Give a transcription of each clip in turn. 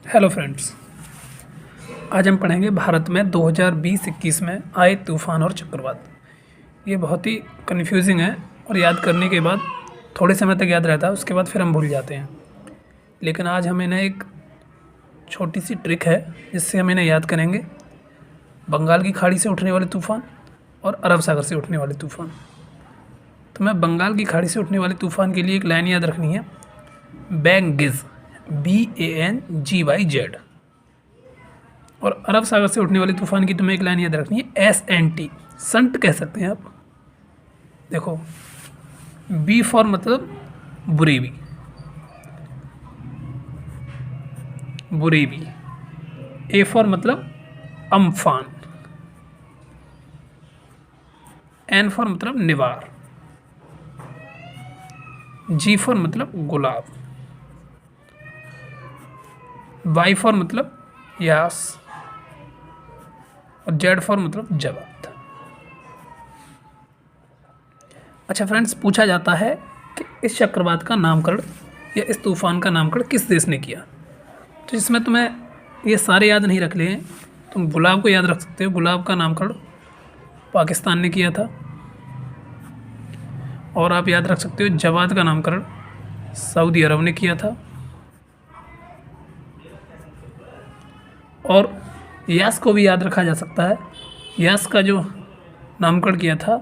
Hello friends, आज हम पढ़ेंगे भारत में 2020-21 में आए तूफान और चक्रवात। ये बहुत ही कन्फ्यूजिंग है और याद करने के बाद थोड़े समय तक याद रहता है, उसके बाद फिर हम भूल जाते हैं। लेकिन आज हम इन्हें एक छोटी सी ट्रिक है जिससे हम इन्हें याद करेंगे। बंगाल की खाड़ी से उठने वाले तूफ़ान और अरब सागर से उठने वाले तूफ़ान। तो मैं बंगाल की खाड़ी से उठने वाले तूफ़ान के लिए एक लाइन याद रखनी है, बैंगिज़, BANGYZ। और अरब सागर से उठने वाले तूफ़ान की तुम्हें एक लाइन याद रखनी है, SNT, संट कह सकते हैं आप। देखो, B फॉर मतलब बुरेवी, बुरेवी। A फॉर मतलब अम्फान, N फॉर मतलब निवार, G फॉर मतलब गुलाब, Y फॉर मतलब यास और Z फॉर मतलब जवाब। अच्छा फ्रेंड्स, पूछा जाता है कि इस चक्रवात का नामकरण या इस तूफान का नामकरण किस देश ने किया। तो इसमें तुम्हें ये सारे याद नहीं रख लिए हैं। तुम गुलाब को याद रख सकते हो। गुलाब का नामकरण पाकिस्तान ने किया था। और आप याद रख सकते हो जवाद का नामकरण सऊदी अरब ने किया था। और यास को भी याद रखा जा सकता है। यास का जो नामकरण किया था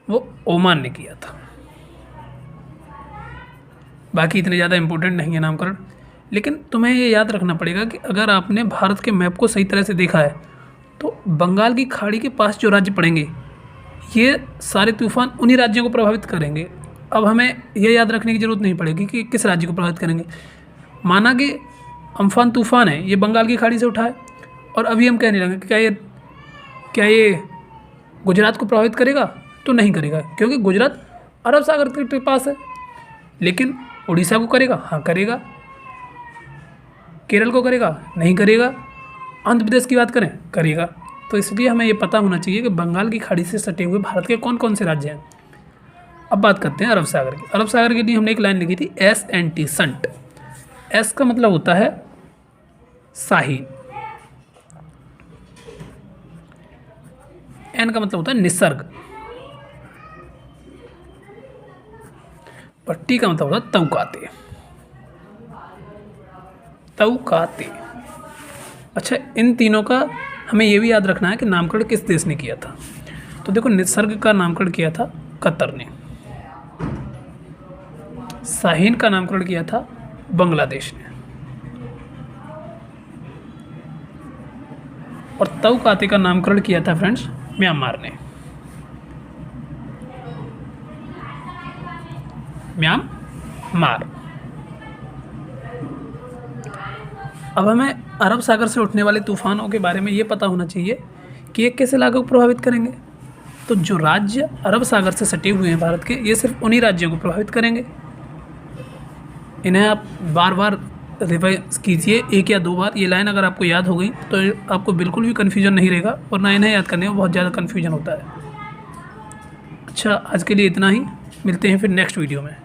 वो ओमान ने किया था। बाकी इतने ज़्यादा इम्पोर्टेंट नहीं है नामकरण, लेकिन तुम्हें ये याद रखना पड़ेगा कि अगर आपने भारत के मैप को सही तरह से देखा है तो बंगाल की खाड़ी के पास जो राज्य पड़ेंगे ये सारे तूफान उन्हीं राज्यों को प्रभावित करेंगे। अब हमें यह याद रखने की ज़रूरत नहीं पड़ेगी कि किस राज्य को प्रभावित करेंगे। माना कि अम्फान तूफान है, ये बंगाल की खाड़ी से उठा है और अभी हम कहने लगे क्या ये गुजरात को प्रभावित करेगा? तो नहीं करेगा, क्योंकि गुजरात अरब सागर के पास है। लेकिन उड़ीसा को करेगा? हाँ करेगा। केरल को करेगा? नहीं करेगा। आंध्र प्रदेश की बात करें, करेगा। तो इसलिए हमें ये पता होना चाहिए कि बंगाल की खाड़ी से सटे हुए भारत के कौन कौन से राज्य हैं। अब बात करते हैं अरब सागर की। अरब सागर के लिए हमने एक लाइन लिखी थी, SNT, संट। S का मतलब होता है साहिल, N का मतलब होता है निसर्ग, और T का मतलब होता है तौकाते, तौकाते। अच्छा, इन तीनों का हमें ये भी याद रखना है कि नामकरण किस देश ने किया था। तो देखो, निसर्ग का नामकरण किया था कतर ने, साहिन का नामकरण किया था बांग्लादेश ने, और तौकाते का नामकरण किया था फ्रेंड्स म्यांमार ने। म्यांमार। अब हमें अरब सागर से उठने वाले तूफानों के बारे में ये पता होना चाहिए कि ये किस इलाके को प्रभावित करेंगे। तो जो राज्य अरब सागर से सटे हुए हैं भारत के, ये सिर्फ उन्हीं राज्यों को प्रभावित करेंगे। इन्हें आप बार बार रिवाइज कीजिए, एक या दो बार। ये लाइन अगर आपको याद हो गई तो आपको बिल्कुल भी कन्फ्यूजन नहीं रहेगा, वरना इन्हें याद करने में बहुत ज़्यादा कन्फ्यूजन होता है। अच्छा, आज के लिए इतना ही। मिलते हैं फिर नेक्स्ट वीडियो में।